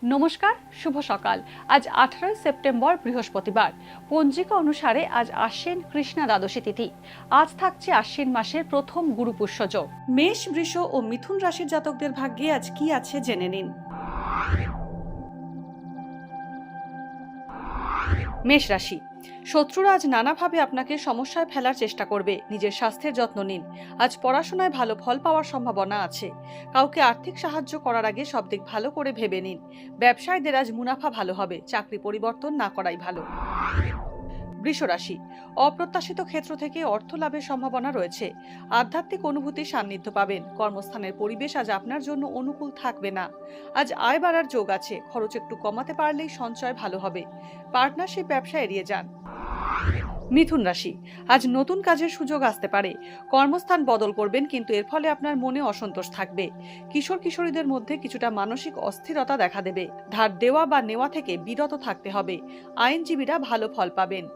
নমস্কার, শুভ সকাল। আজ 18 সেপ্টেম্বর বৃহস্পতিবার। পঞ্জিকা অনুসারে আজ আশ্বিন কৃষ্ণা দ্বাদশী তিথি। আজ থাকছে আশ্বিন মাসের প্রথম গুরু পুষ্য যোগ। মেষ, বৃষ ও মিথুন রাশির জাতকদের ভাগ্যে আজ কি আছে জেনে নিন। মেষ রাশি, শত্রুরা আজ নানাভাবে আপনাকে সমস্যায় ফেলার চেষ্টা করবে। নিজের স্বাস্থ্যের যত্ন নিন। আজ পড়াশোনায় ভালো ফল পাওয়ার সম্ভাবনা আছে। কাউকে আর্থিক সাহায্য করার আগে সব দিক ভালো করে ভেবে নিন। ব্যবসায়ীদের আজ মুনাফা ভালো হবে। চাকরি পরিবর্তন না করাই ভালো। বৃষ রাশি, অপ্রত্যাশিত ক্ষেত্র থেকে অর্থ লাভের সম্ভাবনা রয়েছে। আধ্যাত্মিক অনুভূতির সান্নিধ্য পাবেন। কর্মস্থানের পরিবেশ আজ আপনার জন্য অনুকূল থাকবে না। আজ আয় বাড়ার যোগ আছে। খরচ একটু কমাতে পারলেই সঞ্চয় ভালো হবে। পার্টনারশিপ ব্যবসা এড়িয়ে যান। মিথুন রাশি, আজ নতুন কাজের সুযোগ আসতে পারে। কর্মস্থান বদল করবেন, কিন্তু এর ফলে আপনার মনে অসন্তোষ থাকবে। কিশোর কিশোরীদের মধ্যে কিছুটা মানসিক অস্থিরতা দেখা দেবে। ধার দেওয়া বা নেওয়া থেকে বিরত থাকতে হবে। আইনজীবীরা ভালো ফল পাবেন।